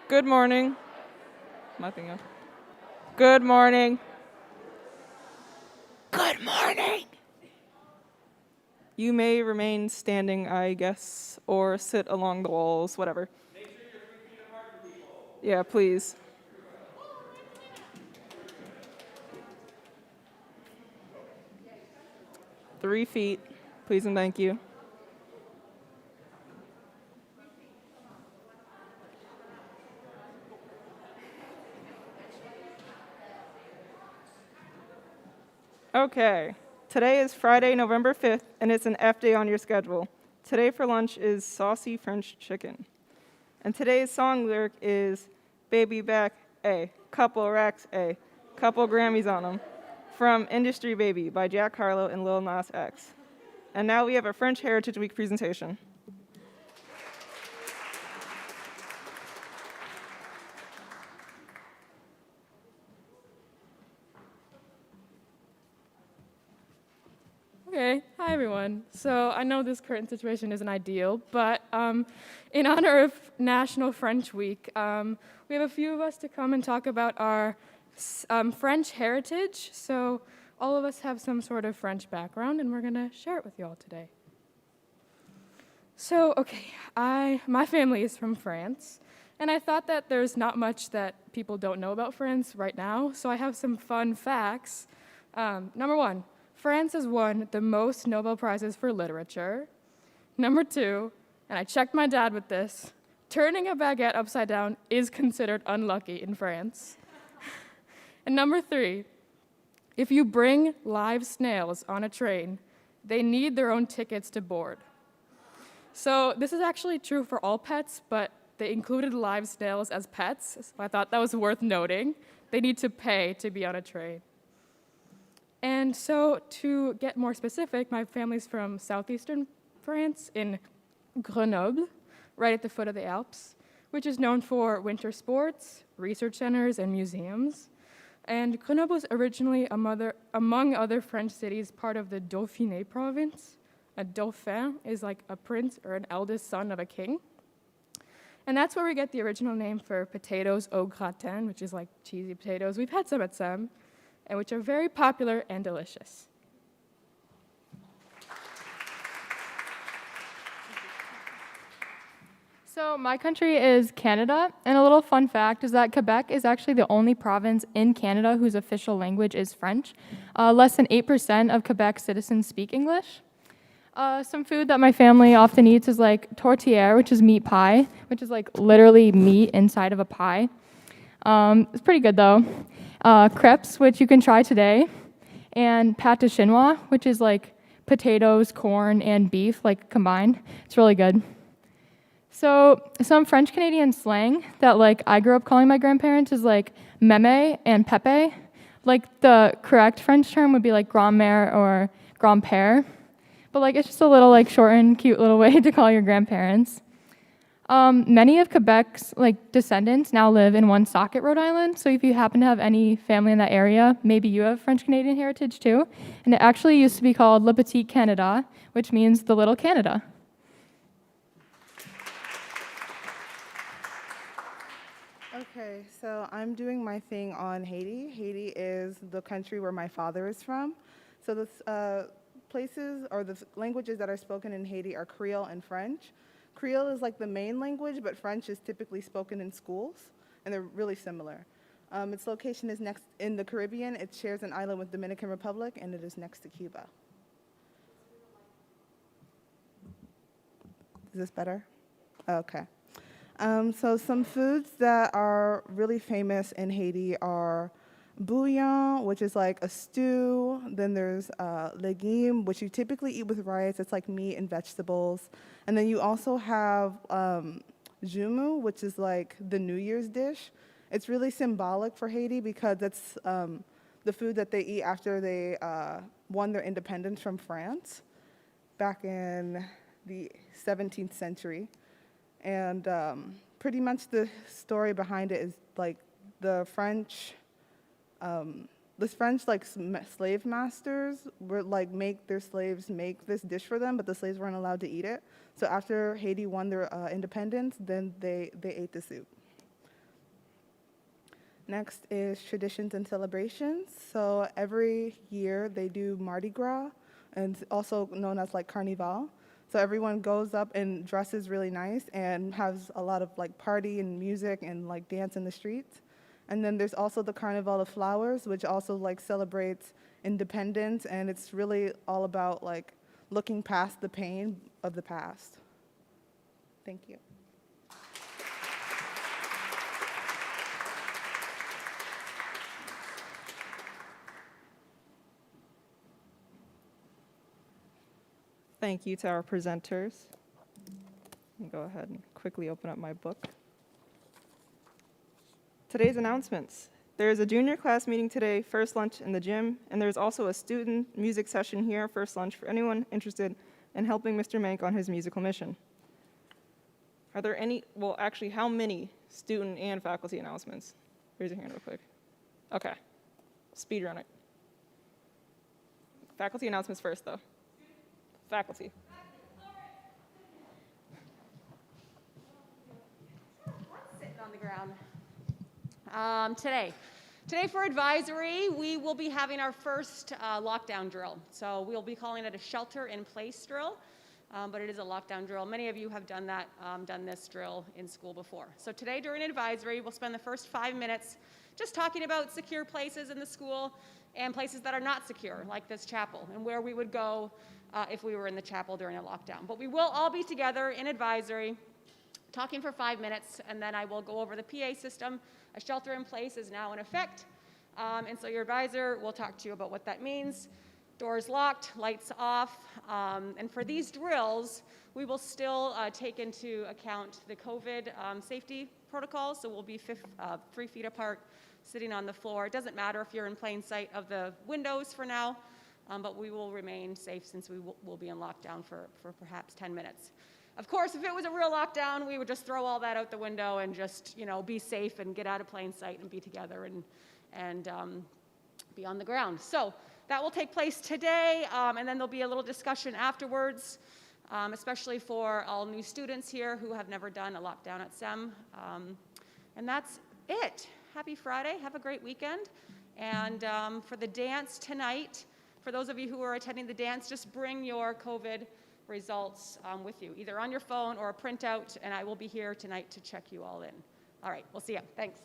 Good morning. Nothing else. Good morning. Good morning. You may remain standing, I guess, or sit along the walls, whatever. Yeah, please. 3 feet, please and thank you. Okay. Today is Friday, November 5th, and it's an F day on your schedule. Today for lunch is saucy French chicken. And today's song lyric is Baby Back, A, couple racks, A, couple Grammys on 'em, from Industry Baby by Jack Harlow and Lil Nas X. And now we have a French Heritage Week presentation. Okay, hi everyone. So I know this current situation isn't ideal, but in honor of National French Week, we have a few of us to come and talk about our French heritage. So all of us have some sort of French background, and we're gonna share it with you all today. So, okay, my family is from France, and I thought that there's not much that people don't know about France right now, so I have some fun facts. Number one, France has won the most Nobel Prizes for literature. Number two, and I checked my dad with this, turning a baguette upside down is considered unlucky in France. And number three, if you bring live snails on a train, they need their own tickets to board. So this is actually true for all pets, but they included live snails as pets, so I thought that was worth noting. They need to pay to be on a train. And so to get more specific, my family's from southeastern France in Grenoble, right at the foot of the Alps, which is known for winter sports, research centers, and museums. And Grenoble was originally, among other French cities, part of the Dauphiné province. A dauphin is like a prince or an eldest son of a king. And that's where we get the original name for potatoes au gratin, which is like cheesy potatoes. We've had some at Sem, and which are very popular and delicious. So my country is Canada, and a little fun fact is that Quebec is actually the only province in Canada whose official language is French. Less than 8% of Quebec citizens speak English. Some food that my family often eats is like tourtière, which is meat pie, which is like literally meat inside of a pie. It's pretty good though. Crepes, which you can try today, and pâte de chinois, which is like potatoes, corn, and beef like combined. It's really good. So some French Canadian slang that like I grew up calling my grandparents is like meme and pepe. Like the correct French term would be like grand-mère or grand-père. But like it's just a little like short and cute little way to call your grandparents. Many of Quebec's like descendants now live in Woonsocket, Rhode Island. So if you happen to have any family in that area, maybe you have French Canadian heritage too. And it actually used to be called Le Petit Canada, which means the little Canada. Okay, so I'm doing my thing on Haiti. Haiti is the country where my father is from. So the places or the languages that are spoken in Haiti are Creole and French. Creole is like the main language, but French is typically spoken in schools, and they're really similar. Its location is next in the Caribbean. It shares an island with Dominican Republic, and it is next to Cuba. Is this better? Okay. So some foods that are really famous in Haiti are bouillon, which is like a stew. Then there's legume, which you typically eat with rice. It's like meat and vegetables. And then you also have jumu, which is like the New Year's dish. It's really symbolic for Haiti because it's the food that they eat after they won their independence from France back in the 17th century. And pretty much the story behind it is like the French slave masters would like make their slaves make this dish for them, but the slaves weren't allowed to eat it. So after Haiti won their independence, then they ate the soup. Next is traditions and celebrations. So every year they do Mardi Gras, and it's also known as like Carnival. So everyone goes up and dresses really nice and has a lot of like party and music and like dance in the streets. And then there's also the Carnival of Flowers, which also like celebrates independence, and it's really all about like looking past the pain of the past. Thank you. Thank you to our presenters. Let me go ahead and quickly open up my book. Today's announcements. There is a junior class meeting today, first lunch in the gym, and there's also a student music session here, first lunch, for anyone interested in helping Mr. Mank on his musical mission. Are there any, well, actually, how many student and faculty announcements? Raise your hand real quick. Okay, speed run it. Faculty announcements first, though. Faculty. Sitting on the ground. Today for advisory, we will be having our first lockdown drill. So we'll be calling it a shelter-in-place drill, but it is a lockdown drill. Many of you have done that, done this drill in school before. So today during advisory, we'll spend the first 5 minutes just talking about secure places in the school and places that are not secure, like this chapel, and where we would go if we were in the chapel during a lockdown. But we will all be together in advisory, talking for 5 minutes, and then I will go over the PA system. A shelter in place is now in effect, and so your advisor will talk to you about what that means. Doors locked, lights off, and for these drills, we will still take into account the COVID safety protocols, so we'll be 3 feet apart, sitting on the floor. It doesn't matter if you're in plain sight of the windows for now, but we will remain safe since we will be in lockdown for perhaps 10 minutes. Of course, if it was a real lockdown, we would just throw all that out the window and just, be safe and get out of plain sight and be together and be on the ground. So that will take place today, and then there'll be a little discussion afterwards, especially for all new students here who have never done a lockdown at SEM. And that's it. Happy Friday. Have a great weekend. And for the dance tonight, for those of you who are attending the dance, just bring your COVID results with you, either on your phone or a printout, and I will be here tonight to check you all in. All right, we'll see you. Thanks.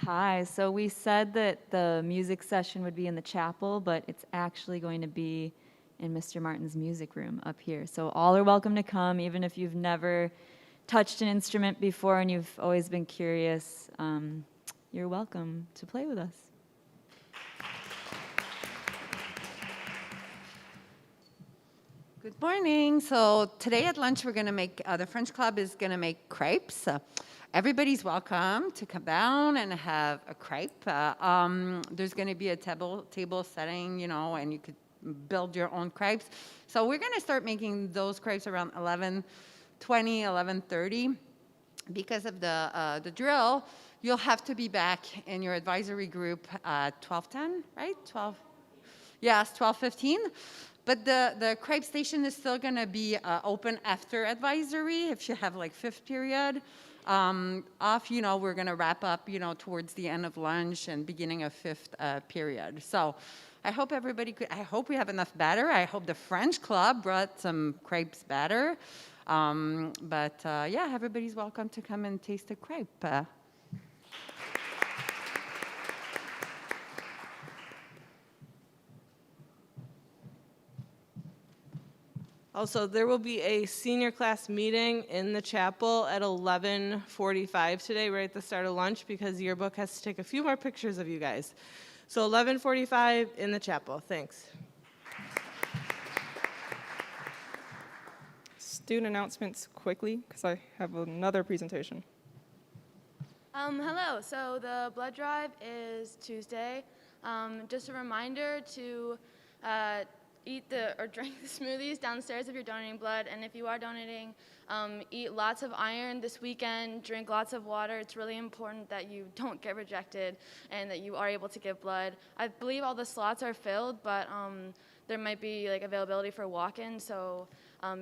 Hi, so we said that the music session would be in the chapel, but it's actually going to be in Mr. Martin's music room up here. So all are welcome to come, even if you've never touched an instrument before and you've always been curious. You're welcome to play with us. Good morning. So today at lunch we're going to make, the French Club is going to make crepes. Everybody's welcome to come down and have a crepe. There's going to be a table setting, and you could build your own crepes. So we're going to start making those crepes around 11:20, 11:30. Because of the drill, you'll have to be back in your advisory group at 12:10, right? 12. Yes, 12:15. But the crepe station is still going to be open after advisory if you have like fifth period. We're going to wrap up, towards the end of lunch and beginning of fifth period. So I hope I hope we have enough batter. I hope the French Club brought some crepes batter. Everybody's welcome to come and taste a crepe. Also, there will be a senior class meeting in the chapel at 11:45 today, right at the start of lunch, because Yearbook has to take a few more pictures of you guys. So 11:45 in the chapel. Thanks. Student announcements quickly, because I have another presentation. Hello. So the blood drive is Tuesday. Just a reminder to eat or drink the smoothies downstairs if you're donating blood, and if you are donating, eat lots of iron this weekend, drink lots of water. It's really important that you don't get rejected and that you are able to give blood. I believe all the slots are filled, but there might be like availability for walk-in, so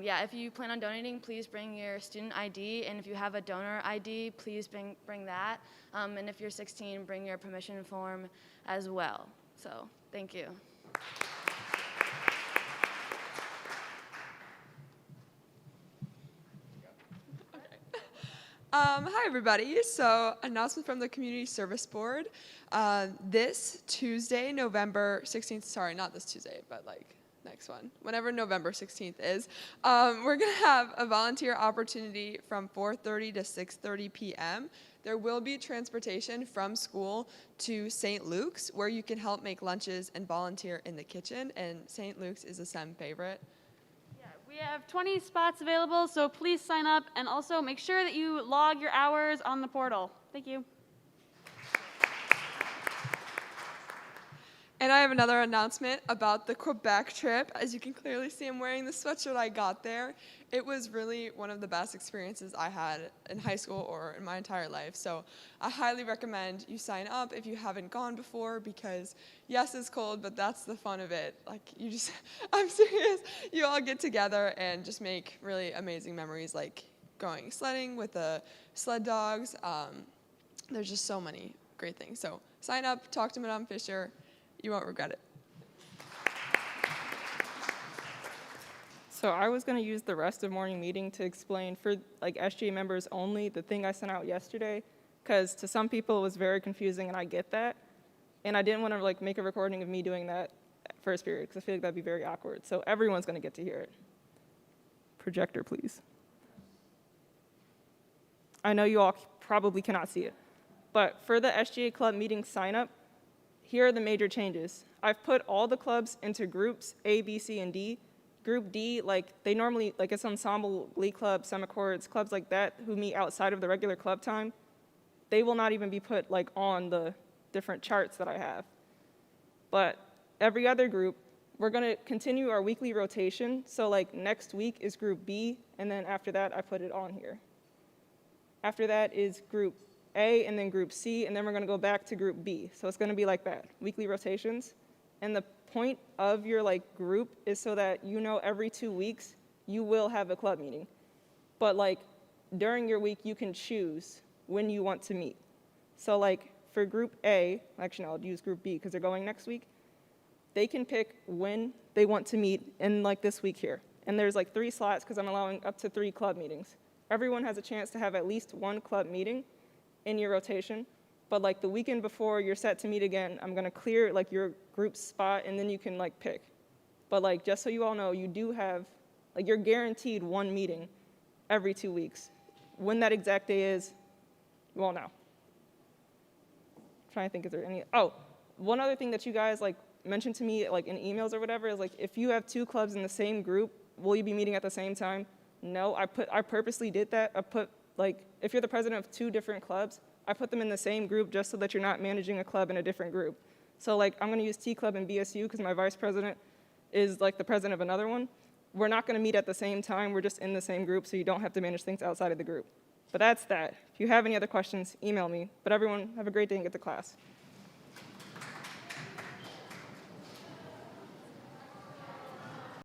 yeah, if you plan on donating, please bring your student ID, and if you have a donor ID, please bring that, and if you're 16, bring your permission form as well. So, thank you. Hi, everybody. So, announcement from the Community Service Board. This Tuesday, November 16th, sorry, not this Tuesday, but like next one, whenever November 16th is, we're going to have a volunteer opportunity from 4:30 to 6:30 p.m. There will be transportation from school to St. Luke's, where you can help make lunches and volunteer in the kitchen, and St. Luke's is a SEM favorite. We have 20 spots available, so please sign up, and also make sure that you log your hours on the portal. Thank you. And I have another announcement about the Quebec trip. As you can clearly see, I'm wearing the sweatshirt I got there. It was really one of the best experiences I had in high school or in my entire life. So I highly recommend you sign up if you haven't gone before, because yes, it's cold, but that's the fun of it. Like, you just, I'm serious. You all get together and just make really amazing memories, like going sledding with the sled dogs. There's just so many great things. So sign up, talk to Madame Fisher. You won't regret it. So I was going to use the rest of morning meeting to explain for like SGA members only the thing I sent out yesterday, because to some people it was very confusing, and I get that. And I didn't want to like make a recording of me doing that first period, because I feel like that'd be very awkward. So everyone's going to get to hear it. Projector, please. I know you all probably cannot see it, but for the SGA club meeting sign up, here are the major changes. I've put all the clubs into groups A, B, C, and D. Group D, like they normally, like it's ensemble, glee club, semichords, clubs like that who meet outside of the regular club time. They will not even be put like on the different charts that I have. But every other group, we're gonna continue our weekly rotation. So like next week is group B, and then after that, I put it on here. After that is group A, and then group C, and then we're gonna go back to group B. So it's gonna be like that, weekly rotations. And the point of your like group is so that you know every 2 weeks you will have a club meeting. But like during your week, you can choose when you want to meet. So like for group A, actually no, I'll use group B because they're going next week. They can pick when they want to meet in like this week here. And there's like 3 slots because I'm allowing up to 3 club meetings. Everyone has a chance to have at least 1 club meeting in your rotation, but like the weekend before you're set to meet again, I'm gonna clear like your group spot, and then you can like pick. But like just so you all know, you do have, like you're guaranteed 1 meeting every 2 weeks. When that exact day is, you won't know. I'm trying to think, is there any, oh, one other thing that you guys like mentioned to me like in emails or whatever is like, if you have 2 clubs in the same group, will you be meeting at the same time? No, I purposely did that. I put like, if you're the president of 2 different clubs, I put them in the same group just so that you're not managing a club in a different group. So like, I'm gonna use T Club and BSU because my vice president is like the president of another one. We're not gonna meet at the same time, we're just in the same group, so you don't have to manage things outside of the group. But that's that. If you have any other questions, email me. But everyone, have a great day and get to class.